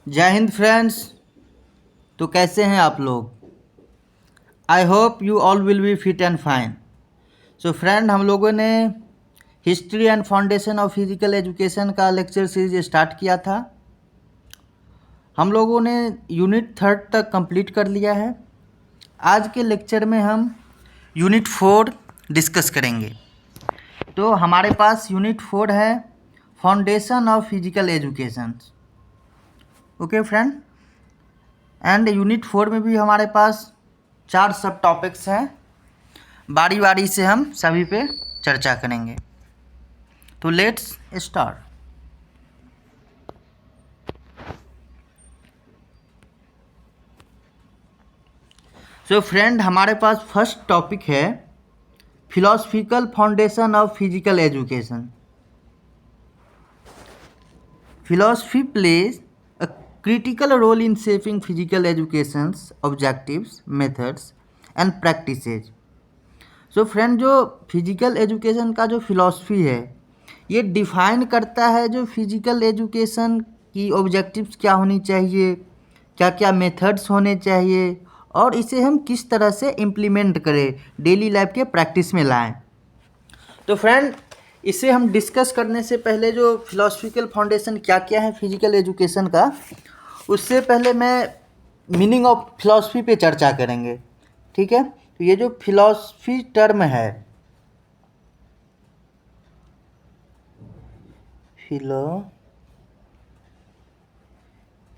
जय हिंद फ्रेंड्स। तो कैसे हैं आप लोग? I hope you all will be fit and fine. So friend, हम लोगों ने history and foundation of physical education का लेक्चर सीरीज स्टार्ट किया था। हम लोगों ने यूनिट 3 तक कंप्लीट कर लिया है। आज के लेक्चर में हम यूनिट 4 डिस्कस करेंगे। तो हमारे पास यूनिट 4 है foundation of physical education. Okay friend, and unit 4 में भी हमारे पास 4 सब टॉपिक्स हैं। बारी बारी से हम सभी पे चर्चा करेंगे। तो लेट्स स्टार्ट। सो फ्रेंड, हमारे पास फर्स्ट टॉपिक है philosophical foundation of physical education. Philosophy plays a critical role in shaping physical educations objectives, methods and practices. So friend, जो फिजिकल एजुकेशन का जो फिलॉसफी है ये डिफाइन करता है जो फिजिकल एजुकेशन की ऑब्जेक्टिव्स क्या होनी चाहिए, क्या क्या मेथड्स होने चाहिए और इसे हम किस तरह से इम्प्लीमेंट करें, डेली लाइफ के प्रैक्टिस में लाएं। तो फ्रेंड, इसे हम डिस्कस करने से पहले जो फिलोसफिकल फाउंडेशन क्या क्या है फिजिकल एजुकेशन का, उससे पहले मैं मीनिंग ऑफ फिलॉसफी पे चर्चा करेंगे। ठीक है, तो ये जो फिलॉसफी टर्म है,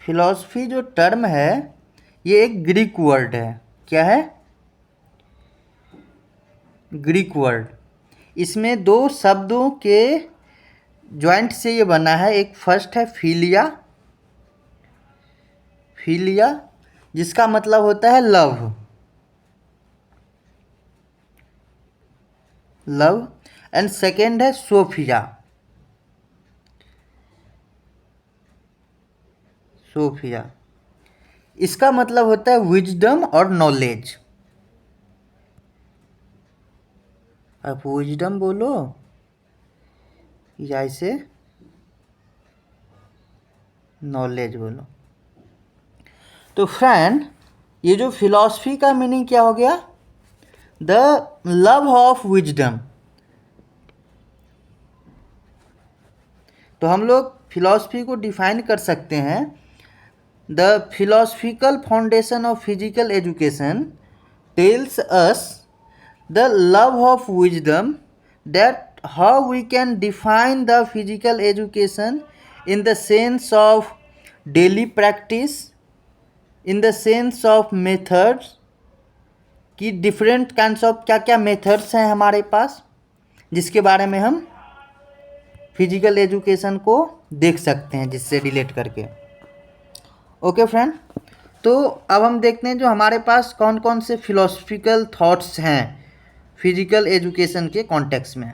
फिलॉसफी जो टर्म है ये एक ग्रीक वर्ड है। क्या है? Greek word. इसमें 2 शब्दों के जॉइंट से ये बना है। एक फर्स्ट है फिलिया, जिसका मतलब होता है लव, एंड सेकेंड है सोफिया। इसका मतलब होता है विजडम और नॉलेज। अब विजडम बोलो या इसे नॉलेज बोलो। तो फ्रेंड, ये जो फिलॉसफी का मीनिंग क्या हो गया? The love of wisdom. तो हम लोग फिलॉसफी को डिफाइन कर सकते हैं, the philosophical foundation of physical education tells us the love of wisdom, that how we can define the physical education in the sense of daily practice, in the sense of methods, कि different kinds of क्या क्या methods हैं हमारे पास जिसके बारे में हम physical education को देख सकते हैं, जिससे रिलेट करके। ओके फ्रेंड, तो अब हम देखते हैं जो हमारे पास कौन कौन से फिलोसफिकल थॉट्स हैं फिजिकल एजुकेशन के कॉन्टेक्स्ट में।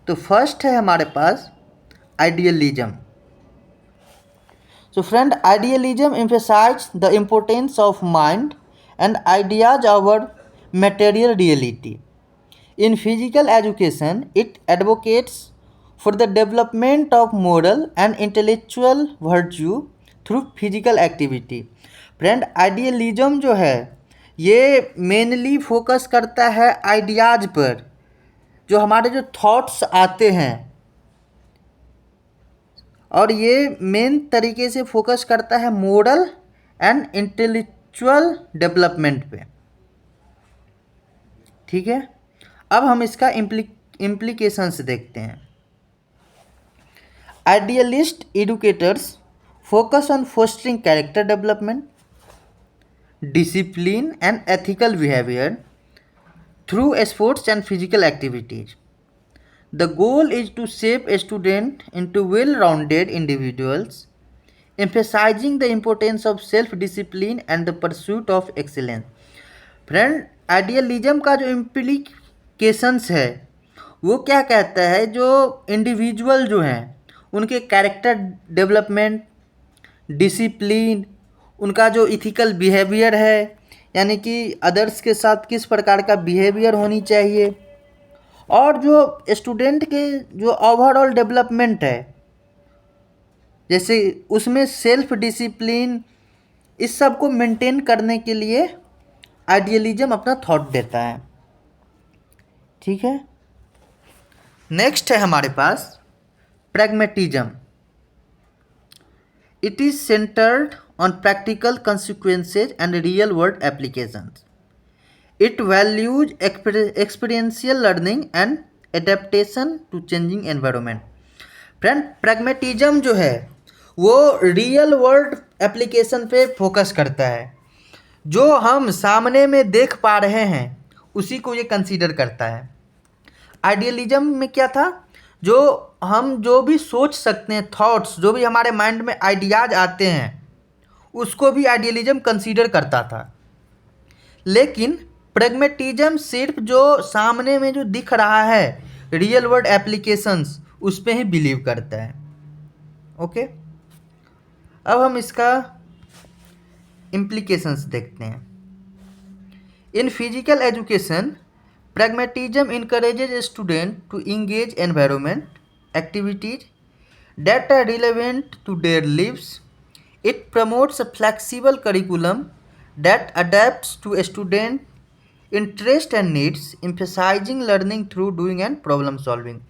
तो फर्स्ट है हमारे पास idealism. So friend, idealism emphasizes the importance of mind and ideas over material reality. In physical education, it advocates for the development of moral and intellectual virtue through physical activity. Friend, idealism जो है ये mainly focus करता है ideas पर, जो हमारे जो thoughts आते हैं, और ये मेन तरीके से फोकस करता है मोरल एंड इंटेलेक्चुअल डेवलपमेंट पे। ठीक है, अब हम इसका इम्प्लीकेशंस देखते हैं। Idealist educators focus on fostering character development, discipline and ethical behaviour through sports and physical activities. The goal is to shape a student into well-rounded individuals, emphasizing the importance of self-discipline and the pursuit of excellence. Friend, idealism का जो implications है वो क्या कहता है, जो individual जो हैं उनके कैरेक्टर डेवलपमेंट, डिसिप्लिन, उनका जो इथिकल बिहेवियर है, यानी कि अदर्स के साथ किस प्रकार का बिहेवियर होनी चाहिए, और जो स्टूडेंट के जो ओवरऑल डेवलपमेंट है जैसे उसमें सेल्फ डिसिप्लिन, इस सब को मेंटेन करने के लिए आइडियलिज्म अपना थॉट देता है। ठीक है, नेक्स्ट है हमारे पास pragmatism. It is centred on practical consequences and real world applications. It values experiential learning and adaptation to changing environment. Friend, pragmatism जो है वो रियल वर्ल्ड एप्लीकेशन पे फोकस करता है। जो हम सामने में देख पा रहे हैं उसी को ये कंसीडर करता है। आइडियलिज्म में क्या था, जो हम जो भी सोच सकते हैं, थॉट्स जो भी हमारे माइंड में आइडियाज आते हैं उसको भी आइडियलिज्म कंसीडर करता था। लेकिन प्रैग्मेटिज्म सिर्फ जो सामने में जो दिख रहा है रियल वर्ल्ड एप्लीकेशंस उस पे ही बिलीव करता है। ओके, अब हम इसका इम्प्लीकेशंस देखते हैं। In physical education, pragmatism encourages students to engage environment activities that are relevant to their lives. It promotes a flexible curriculum that adapts to a student interest and needs, emphasizing learning through doing and problem solving.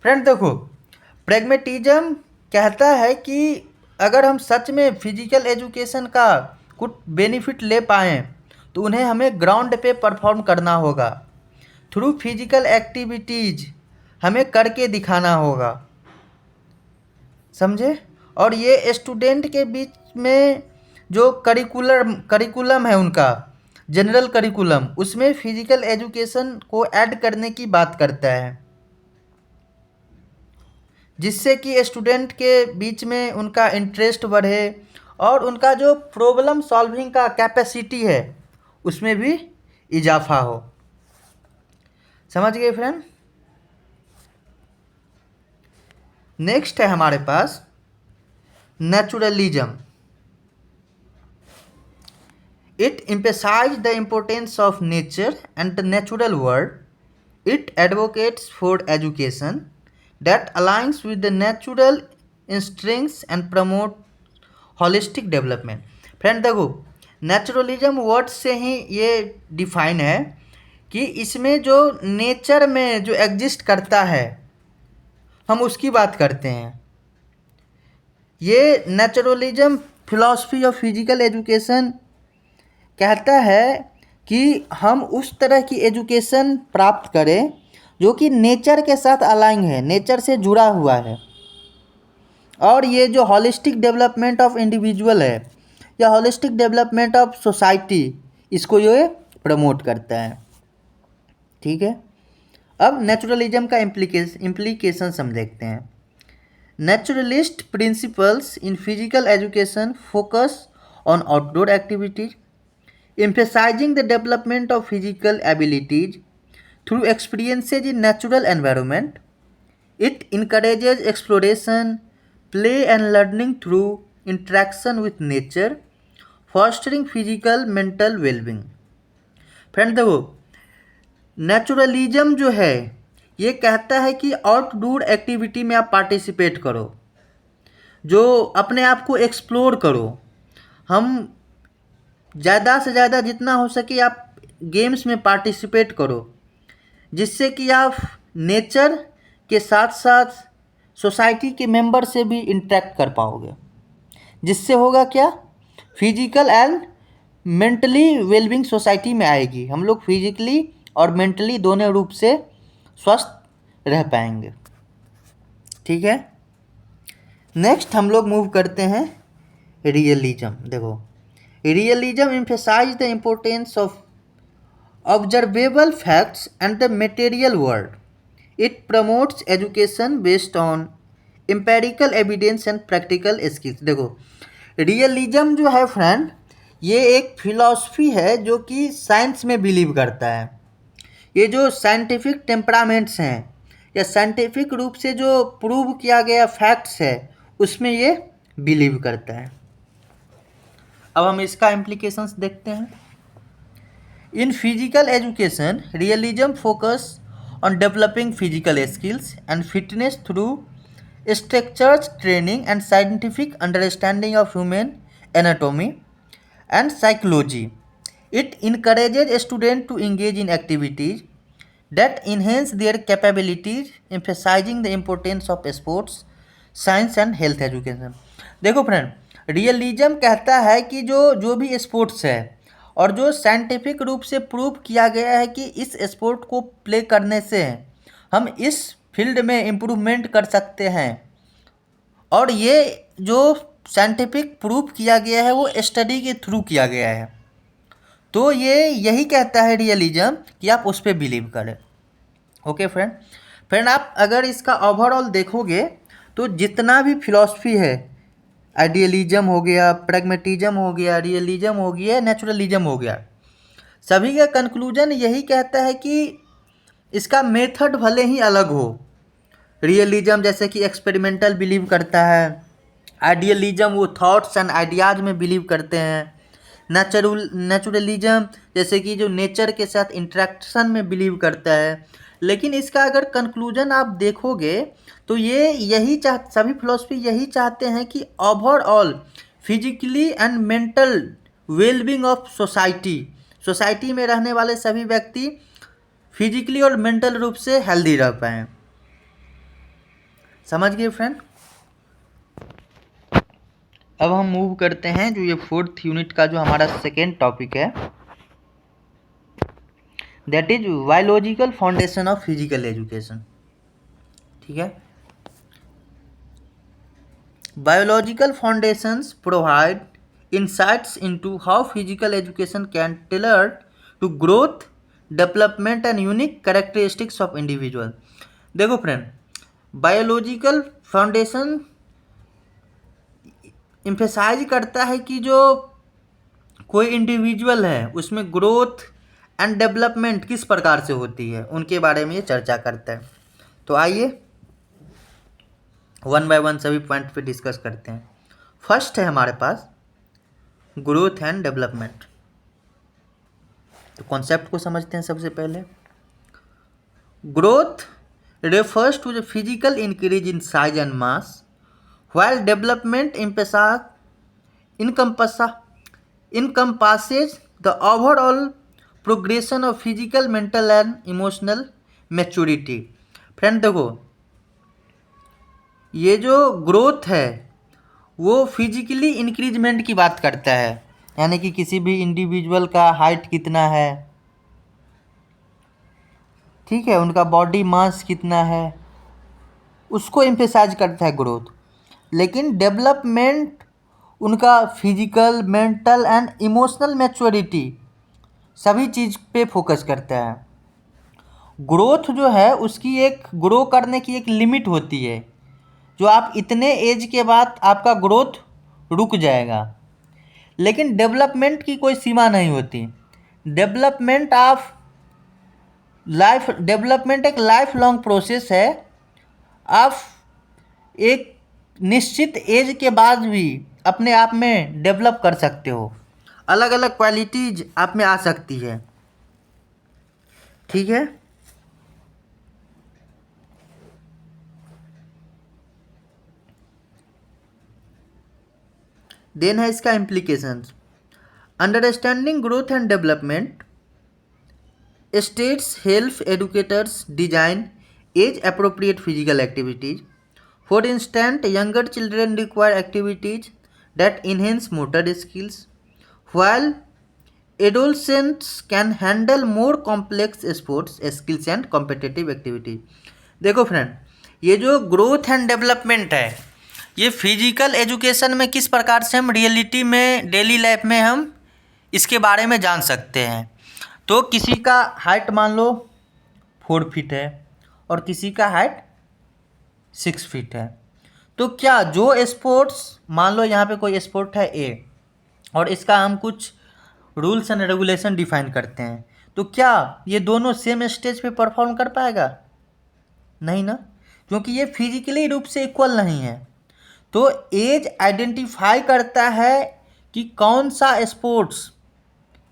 Friend देखो, pragmatism कहता है कि अगर हम सच में physical education का कुछ benefit ले पाएँ तो उन्हें हमें ग्राउंड पे परफॉर्म करना होगा। थ्रू फिजिकल एक्टिविटीज हमें करके दिखाना होगा, समझे। और ये स्टूडेंट के बीच में जो करिकुलम है उनका जनरल करिकुलम, उसमें फिजिकल एजुकेशन को ऐड करने की बात करता है, जिससे कि स्टूडेंट के बीच में उनका इंटरेस्ट बढ़े और उनका जो प्रॉब्लम सॉल्विंग का कैपेसिटी है उसमें भी इजाफा हो। समझ गए फ्रेंड। नेक्स्ट है हमारे पास naturalism. It emphasise the importance of nature and the natural world. It advocates for education that aligns with the natural instincts and promote holistic development. Friend देखो, नेचुरलिज्म वर्ड से ही ये डिफाइन है कि इसमें जो नेचर में जो एग्जिस्ट करता है हम उसकी बात करते हैं। ये naturalism philosophy of physical education कहता है कि हम उस तरह की एजुकेशन प्राप्त करें जो कि नेचर के साथ अलाइन है, नेचर से जुड़ा हुआ है। और ये जो होलिस्टिक डेवलपमेंट ऑफ इंडिविजुअल है या होलिस्टिक डेवलपमेंट ऑफ सोसाइटी, इसको ये प्रमोट करता है। ठीक है, अब नेचुरलिज्म का इम्प्लीकेशन हम देखते हैं। Naturalist principles in physical education focus on outdoor activities, emphasizing the development of physical abilities through experiences in natural environment. It encourages exploration, play and learning through interaction with nature, fostering physical mental well-being. Friend देखो, naturalism जो है ये कहता है कि outdoor activity में आप participate करो, जो अपने आप को एक्सप्लोर करो। हम ज़्यादा से ज़्यादा जितना हो सके आप गेम्स में पार्टिसिपेट करो, जिससे कि आप नेचर के साथ साथ सोसाइटी के मेंबर से भी इंटरेक्ट कर पाओगे। जिससे होगा क्या, physical and mentally wellbeing society में आएगी। हम लोग फिजिकली और मेंटली दोनों रूप से स्वस्थ रह पाएंगे। ठीक है, नेक्स्ट हम लोग मूव करते हैं रियलिज्म। देखो, realism emphasizes the importance of observable facts and the material world. It promotes education based on empirical evidence and practical skills. देखो, रियलिज्म जो है फ्रेंड, ये एक फिलॉसफी है जो कि साइंस में बिलीव करता है। ये जो साइंटिफिक टेम्परामेंट्स हैं या साइंटिफिक रूप से जो प्रूव किया गया फैक्ट्स है उसमें ये बिलीव करता है। अब हम इसका इम्प्लीकेशंस देखते हैं। In physical education, realism focus on developing physical skills and fitness through structures training and scientific understanding of human anatomy and psychology. It encourages students to engage in activities that enhance their capabilities, emphasizing the importance of sports, science and health education. देखो friend, realism कहता है कि जो भी sports है और जो scientific रूप से प्रूव किया गया है कि इस स्पोर्ट को प्ले करने से हम इस फील्ड में इम्प्रूवमेंट कर सकते हैं, और ये जो साइंटिफिक प्रूफ किया गया है वो स्टडी के थ्रू किया गया है, तो ये यही कहता है रियलिज्म कि आप उस पर बिलीव करें। ओके फ्रेंड, आप अगर इसका ओवरऑल देखोगे तो जितना भी फिलॉसफी है, आइडियलिज्म हो गया, प्रैग्मेटिज्म हो गया, रियलिज्म हो गया, नेचुरलिज्म हो गया, सभी का कंक्लूजन यही कहता है कि इसका मेथड भले ही अलग हो। रियलिज्म जैसे कि एक्सपेरिमेंटल बिलीव करता है, आइडियलिज्म वो थॉट्स एंड आइडियाज में बिलीव करते हैं, नेचुरलिज्म जैसे कि जो नेचर के साथ इंटरेक्शन में बिलीव करता है। लेकिन इसका अगर कंक्लूजन आप देखोगे तो सभी फिलोसफी यही चाहते हैं कि overall physically and mental wellbeing of society में रहने वाले सभी व्यक्ति फिजिकली और मेंटल रूप से हेल्दी रह पाएँ। समझ गए फ्रेंड? अब हम मूव करते हैं जो ये 4th यूनिट का जो हमारा सेकेंड टॉपिक है, that is biological foundation of physical education. ठीक है, biological foundations provide insights into how physical education can tailor to growth, development and unique characteristics of individual। देखो फ्रेंड, बायोलॉजिकल फाउंडेशन एम्फेसाइज करता है कि जो कोई individual है उसमें ग्रोथ एंड डेवलपमेंट किस प्रकार से होती है, उनके बारे में ये चर्चा करता है। तो आइए वन बाय वन सभी पॉइंट पे डिस्कस करते हैं। फर्स्ट है हमारे पास ग्रोथ एंड डेवलपमेंट। तो कॉन्सेप्ट को समझते हैं सबसे पहले। Growth refers to the physical increase in size and mass, while development encompasses the overall progression of physical, mental and emotional maturity। Friend देखो, ये जो ग्रोथ है वो फिजिकली इंक्रीजमेंट की बात करता है, यानी कि किसी भी इंडिविजुअल का हाइट कितना है, ठीक है, उनका बॉडी मास कितना है, उसको एम्फेसाइज करता है ग्रोथ। लेकिन डेवलपमेंट उनका physical, mental and emotional maturity सभी चीज़ पे फोकस करता है। ग्रोथ जो है उसकी एक ग्रो करने की एक लिमिट होती है, जो आप इतने एज के बाद आपका ग्रोथ रुक जाएगा। लेकिन डेवलपमेंट की कोई सीमा नहीं होती। डेवलपमेंट एक लाइफ लॉन्ग प्रोसेस है। आप एक निश्चित एज के बाद भी अपने आप में डेवलप कर सकते हो, अलग अलग क्वालिटीज आप में आ सकती है। ठीक है, देन है इसका implications. Understanding growth and development states help educators design age appropriate physical activities. For instant, younger children require activities that enhance motor skills, while adolescents can handle more complex sports skills and competitive activities। देखो friend, ये जो growth and development है ये physical education में किस प्रकार से हम रियलिटी में डेली लाइफ में हम इसके बारे में जान सकते हैं। तो किसी का हाइट मान लो 4 फीट है और किसी का हाइट 6 फीट है, तो क्या जो स्पोर्ट्स, मान लो यहाँ पे कोई स्पोर्ट है ए और इसका हम कुछ रूल्स एंड रेगुलेशन डिफाइन करते हैं, तो क्या ये दोनों सेम स्टेज पे परफॉर्म कर पाएगा? नहीं ना, क्योंकि ये फिजिकली रूप से इक्वल नहीं है। तो एज आइडेंटिफाई करता है कि कौन सा स्पोर्ट्स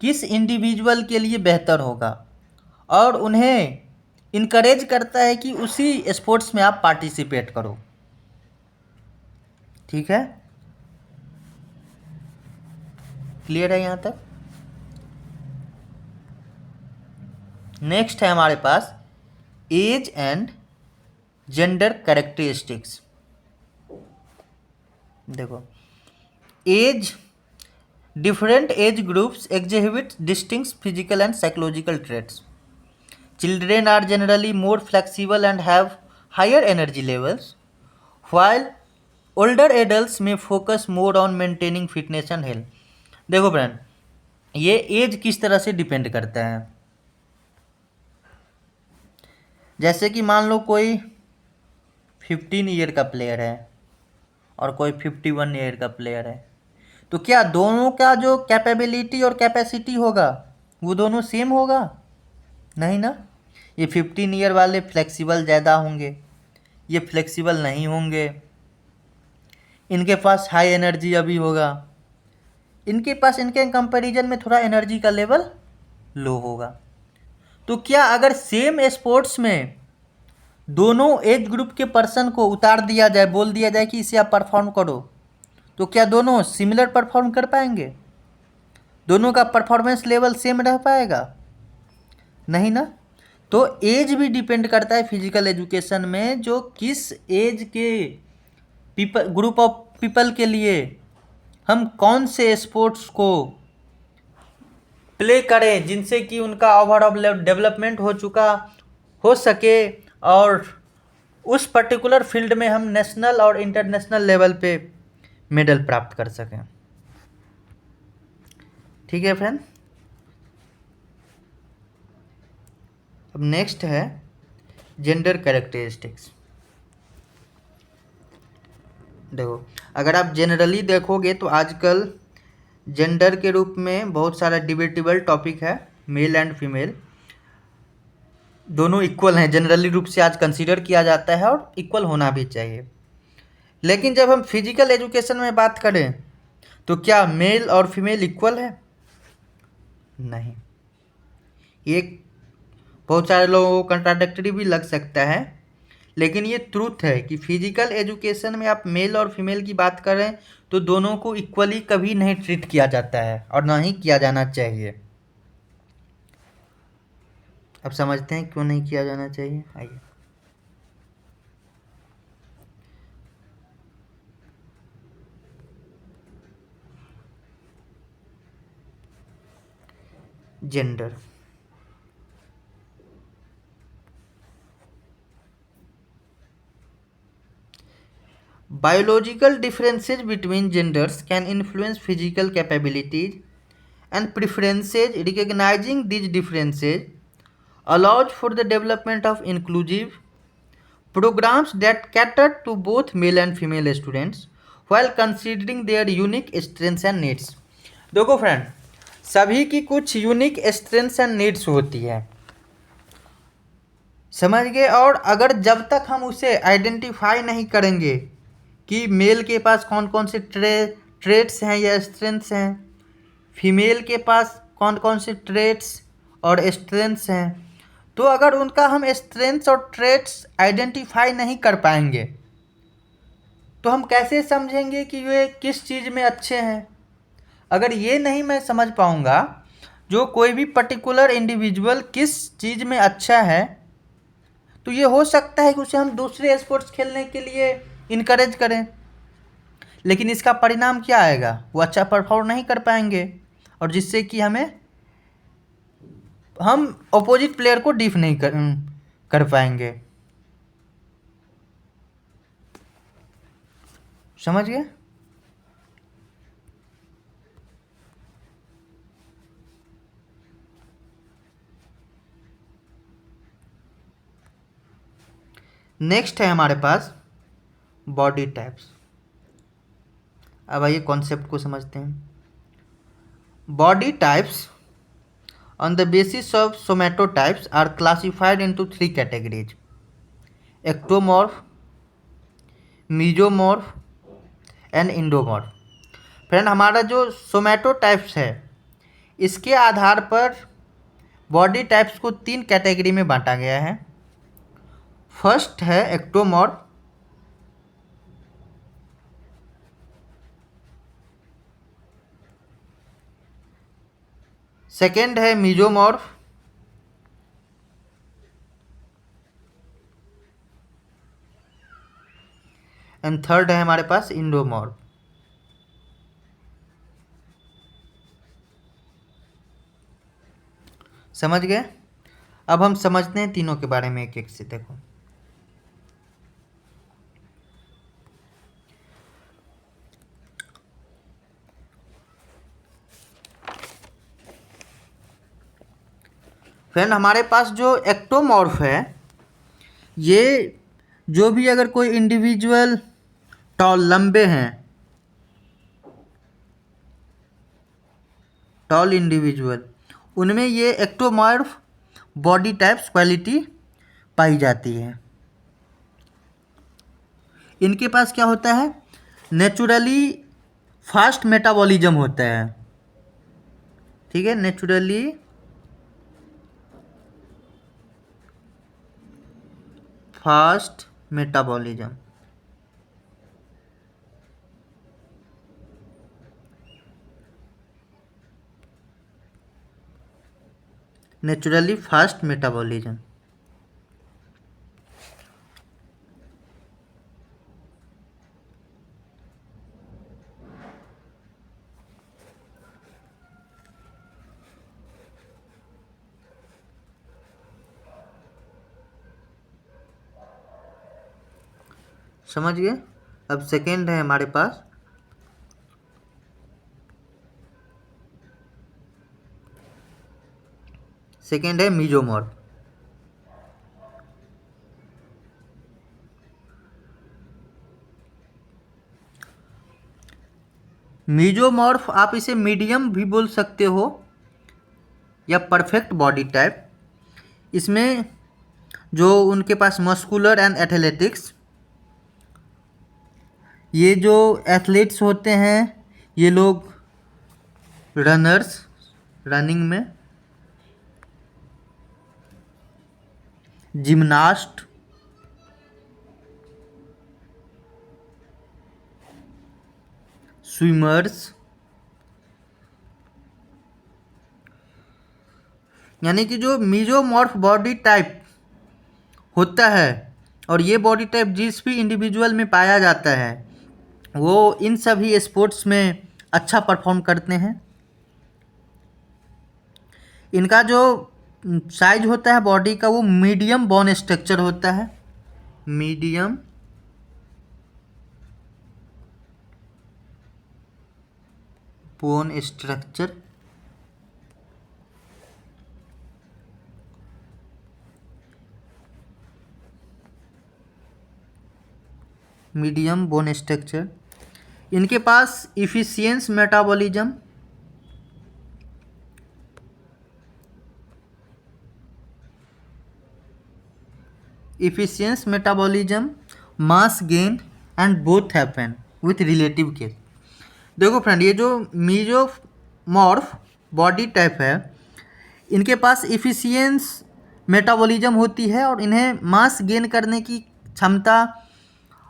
किस इंडिविजुअल के लिए बेहतर होगा और उन्हें इनकरेज करता है कि उसी स्पोर्ट्स में आप पार्टिसिपेट करो। ठीक है, क्लियर है यहाँ तक। नेक्स्ट है हमारे पास एज एंड जेंडर कैरेक्टरिस्टिक्स। देखो, as, different age groups exhibit distinct physical and psychological traits. Children are generally more flexible and have higher energy levels, while older adults may focus more on maintaining fitness and health. देखो friend, ये as किस तरह से depend करता है। जैसे कि मान लो कोई 15 ईयर का प्लेयर है और कोई 51 ईयर का प्लेयर है, तो क्या दोनों का जो कैपेबिलिटी और कैपेसिटी होगा वो दोनों सेम होगा? नहीं ना। ये 15 ईयर वाले फ्लेक्सिबल ज़्यादा होंगे, ये फ्लेक्सिबल नहीं होंगे। इनके पास हाई एनर्जी अभी होगा, इनके पास इनके कंपैरिजन में थोड़ा एनर्जी का लेवल लो होगा। तो क्या अगर सेम स्पोर्ट्स में दोनों एज ग्रुप के पर्सन को उतार दिया जाए, बोल दिया जाए कि इसे आप परफॉर्म करो, तो क्या दोनों सिमिलर परफॉर्म कर पाएंगे? दोनों का परफॉर्मेंस लेवल सेम रह पाएगा? नहीं ना। तो एज भी डिपेंड करता है फिजिकल एजुकेशन में, जो किस एज के पीपल, ग्रुप ऑफ पीपल के लिए हम कौन से स्पोर्ट्स को प्ले करें जिनसे कि उनका ओवरऑल डेवलपमेंट हो सके और उस पर्टिकुलर फील्ड में हम नेशनल और इंटरनेशनल लेवल पे मेडल प्राप्त कर सकें। ठीक है फ्रेंड। अब नेक्स्ट है जेंडर कैरेक्टरिस्टिक्स। देखो, अगर आप जनरली देखोगे तो आजकल जेंडर के रूप में बहुत सारा डिबेटेबल टॉपिक है। मेल एंड फीमेल दोनों इक्वल हैं, जनरली रूप से आज कंसीडर किया जाता है और इक्वल होना भी चाहिए। लेकिन जब हम फिजिकल एजुकेशन में बात करें तो क्या मेल और फीमेल इक्वल है? नहीं। ये बहुत सारे लोगों को कंट्राडिक्टरी भी लग सकता है, लेकिन ये ट्रूथ है कि फिजिकल एजुकेशन में आप मेल और फीमेल की बात करें तो दोनों को इक्वली कभी नहीं ट्रीट किया जाता है और ना ही किया जाना चाहिए। अब समझते हैं क्यों नहीं किया जाना चाहिए। आइए, gender, biological differences between genders can influence physical capabilities and preferences. Recognizing these differences allows for the development of inclusive programs that cater to both male and female students while considering their unique strengths and needs. देखो friend, सभी की कुछ unique strengths and needs होती है, समझ गए। और अगर जब तक हम उसे आइडेंटिफाई नहीं करेंगे कि मेल के पास कौन कौन से ट्रेट्स हैं या स्ट्रेंथ्स हैं, फीमेल के पास कौन कौन से ट्रेट्स और स्ट्रेंथ्स हैं, तो अगर उनका हम स्ट्रेंथ्स और ट्रेट्स आइडेंटिफाई नहीं कर पाएंगे तो हम कैसे समझेंगे कि वे किस चीज़ में अच्छे हैं? अगर ये नहीं मैं समझ पाऊँगा जो कोई भी पर्टिकुलर इंडिविजुअल किस चीज़ में अच्छा है, तो ये हो सकता है कि उसे हम दूसरे स्पोर्ट्स खेलने के लिए इनकरेज करें, लेकिन इसका परिणाम क्या आएगा? वो अच्छा परफॉर्म नहीं कर पाएंगे और जिससे कि हम अपोजिट प्लेयर को डिफ नहीं कर पाएंगे। समझ गए? नेक्स्ट है हमारे पास बॉडी टाइप्स। अब आइए कॉन्सेप्ट को समझते हैं। Body types on the basis of somatotypes are classified into 3 categories: ectomorph, mesomorph and endomorph. Friend, हमारा जो सोमैटोटाइप्स है इसके आधार पर बॉडी टाइप्स को 3 कैटेगरी में बांटा गया है। फर्स्ट है एक्टोमॉर्फ, सेकेंड है मीजोमॉर्फ, एंड थर्ड है हमारे पास इंडोमॉर्फ। समझ गए? अब हम समझते हैं तीनों के बारे में एक एक से। देखो, फ्रेंड हमारे पास जो एक्टोमॉर्फ है, ये जो भी अगर कोई इंडिविजुअल टॉल लंबे हैं, टॉल इंडिविजुअल, उनमें ये एक्टोमॉर्फ बॉडी टाइप्स क्वालिटी पाई जाती है। इनके पास क्या होता है, नेचुरली फास्ट मेटाबॉलिज्म होता है। ठीक है, naturally fast metabolism, naturally fast metabolism. समझ गए? अब सेकेंड है हमारे पास सेकेंड है मीजोमॉर्फ। मीजोमॉर्फ आप इसे मीडियम भी बोल सकते हो या परफेक्ट बॉडी टाइप। इसमें जो उनके पास मस्कुलर एंड एथलेटिक्स, ये जो एथलीट्स होते हैं, ये लोग रनर्स, रनिंग में, जिम्नास्ट, स्विमर्स, यानी कि जो मीजोमॉर्फ बॉडी टाइप होता है, और ये बॉडी टाइप जिस भी इंडिविजुअल में पाया जाता है, वो इन सभी स्पोर्ट्स में अच्छा परफॉर्म करते हैं। इनका जो साइज होता है बॉडी का, वो मीडियम बोन स्ट्रक्चर होता है, medium bone structure. Medium bone structure. इनके पास efficient metabolism, efficient metabolism, mass gain and both happen with relative case। देखो फ्रेंड, ये जो मीजोमॉर्फ बॉडी टाइप है, इनके पास इफिशियंस मेटाबॉलिज्म होती है, और इन्हें मास गेन करने की क्षमता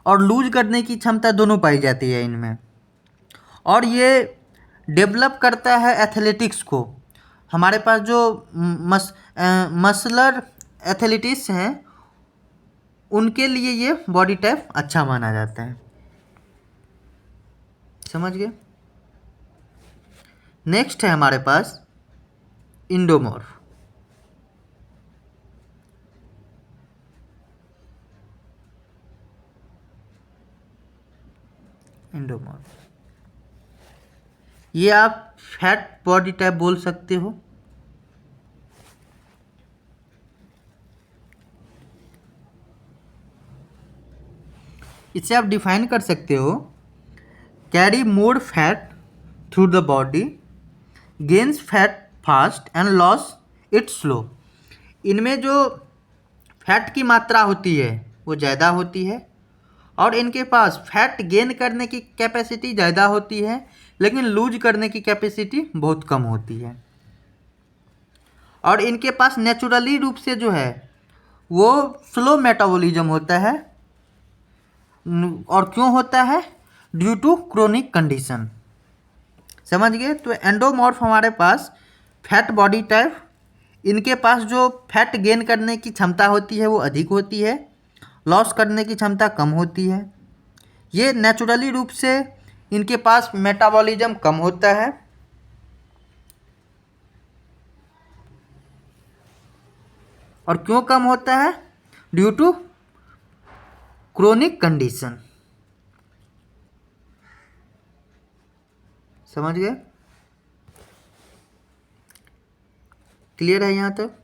और लूज करने की क्षमता दोनों पाई जाती है इनमें। और ये डेवलप करता है एथलेटिक्स को। हमारे पास जो मसलर एथलेटिक्स हैं, उनके लिए ये बॉडी टाइप अच्छा माना जाता है। समझ गए? नेक्स्ट है हमारे पास इंडोमॉर्फ। इंडोमॉर्फ, ये आप फैट बॉडी टाइप बोल सकते हो। इसे आप डिफाइन कर सकते हो, carry more fat through the body, gains fat fast and loss it slow. इनमें जो फैट की मात्रा होती है वो ज़्यादा होती है, और इनके पास फैट गेन करने की कैपेसिटी ज़्यादा होती है, लेकिन लूज करने की कैपेसिटी बहुत कम होती है। और इनके पास नेचुरली रूप से जो है वो स्लो मेटाबॉलिज्म होता है। और क्यों होता है? Due to chronic condition. समझ गए? तो एंडोमॉर्फ हमारे पास फैट बॉडी टाइप, इनके पास जो फैट गेन करने की क्षमता होती है वो अधिक होती है, लॉस करने की क्षमता कम होती है। ये नेचुरली रूप से इनके पास मेटाबॉलिज्म कम होता है। और क्यों कम होता है? Due to chronic condition. समझ गए? क्लियर है यहाँ तक?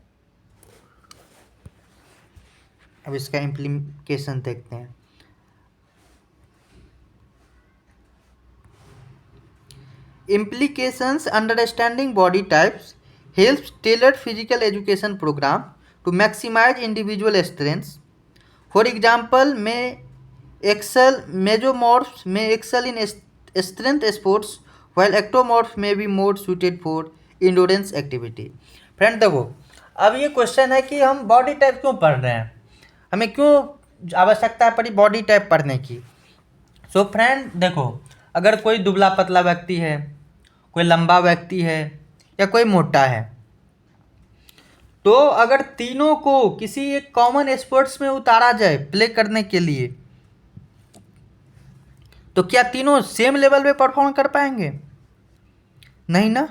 अब इसका इम्प्लीकेशन देखते हैं। Implications: understanding body types helps tailored physical education program to maximize individual strengths. For example, mesomorphs may excel in strength sports, while ectomorphs may be more suited for endurance activity. Friend देखो, अब ये question है कि हम body type क्यों पढ़ रहे हैं, हमें क्यों आवश्यकता पड़ी बॉडी टाइप पढ़ने की। सो फ्रेंड देखो, अगर कोई दुबला पतला व्यक्ति है, कोई लंबा व्यक्ति है या कोई मोटा है, तो अगर तीनों को किसी एक कॉमन स्पोर्ट्स में उतारा जाए प्ले करने के लिए, तो क्या तीनों सेम लेवल पे परफॉर्म कर पाएंगे? नहीं ना।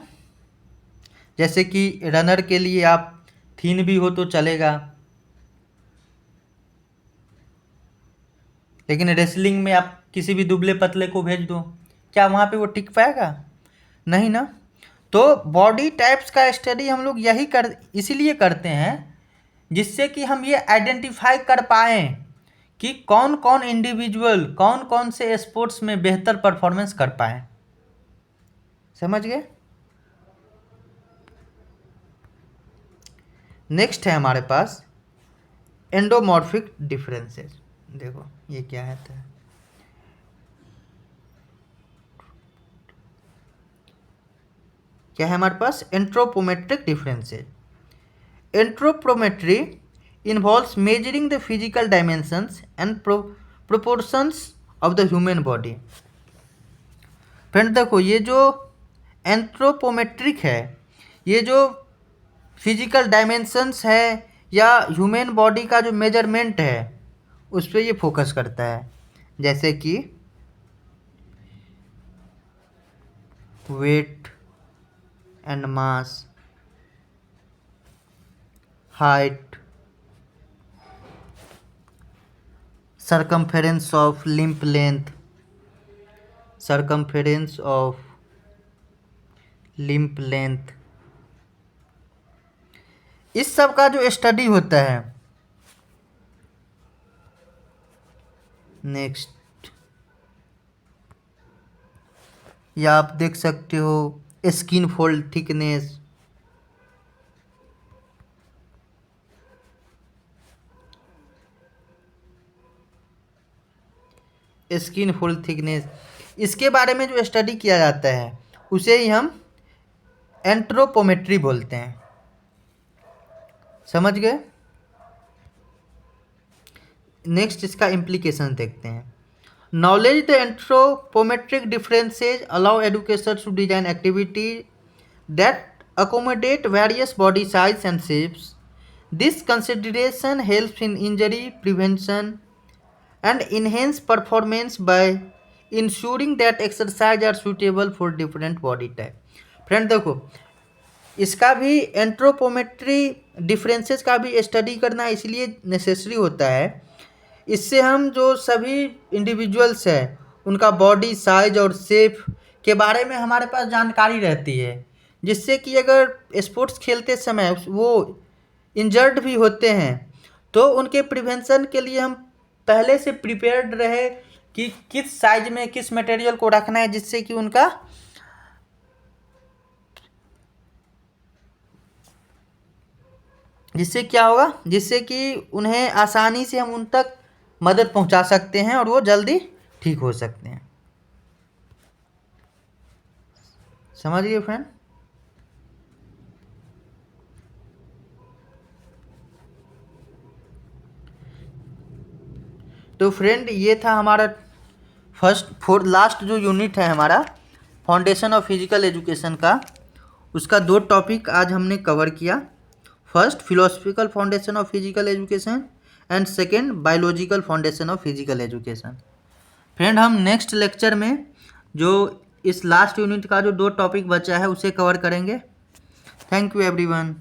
जैसे कि रनर के लिए आप थीन भी हो तो चलेगा, लेकिन रेसलिंग में आप किसी भी दुबले पतले को भेज दो, क्या वहाँ पे वो टिक पाएगा? नहीं ना। तो बॉडी टाइप्स का स्टडी हम लोग इसीलिए करते हैं जिससे कि हम ये आइडेंटिफाई कर पाएँ कि कौन कौन इंडिविजुअल कौन कौन से स्पोर्ट्स में बेहतर परफॉर्मेंस कर पाएँ। समझ गए? नेक्स्ट है हमारे पास एंडोमॉर्फिक डिफरेंसेस। देखो ये क्या है, क्या है हमारे पास? एंट्रोपोमेट्रिक differences. एंट्रोपोमेट्री involves measuring the physical dimensions and proportions of the human body. Friend देखो, ये जो एंथ्रोपोमेट्रिक है, ये जो फिजिकल डायमेंशंस है या ह्यूमन बॉडी का जो मेजरमेंट है उस पर ये फोकस करता है, जैसे कि weight and mass, height, circumference of limb length, circumference of limb length, इस सब का जो स्टडी होता है। नेक्स्ट या आप देख सकते हो skin fold thickness, skin fold thickness, इसके बारे में जो स्टडी किया जाता है उसे ही हम एंट्रोपोमेट्री बोलते हैं। समझ गए? नेक्स्ट इसका इम्प्लीकेशन देखते हैं। Knowledge the anthropometric differences allow educators to design activity that accommodate various body size and shapes. This consideration helps in injury prevention and enhance performance by ensuring that exercise are suitable for different body type. Friend देखो, इसका भी एंट्रोपोमेट्री differences का भी study करना इसलिए necessary होता है, इससे हम जो सभी इंडिविजुअल्स हैं उनका बॉडी साइज और शेप के बारे में हमारे पास जानकारी रहती है, जिससे कि अगर स्पोर्ट्स खेलते समय वो इंजर्ड भी होते हैं तो उनके प्रिवेंशन के लिए हम पहले से प्रिपेयर्ड रहे कि किस साइज में किस मटेरियल को रखना है, जिससे कि उनका जिससे क्या होगा, जिससे कि उन्हें आसानी से हम उन तक मदद पहुंचा सकते हैं और वो जल्दी ठीक हो सकते हैं। समझ गए फ्रेंड? तो फ्रेंड ये था हमारा लास्ट जो यूनिट है हमारा फाउंडेशन ऑफ फिजिकल एजुकेशन का, उसका 2 टॉपिक आज हमने कवर किया। First philosophical foundation of physical education and second biological foundation of physical education. Friend, हम नेक्स्ट लेक्चर में जो इस लास्ट यूनिट का जो 2 टॉपिक बचा है उसे कवर करेंगे। Thank you everyone.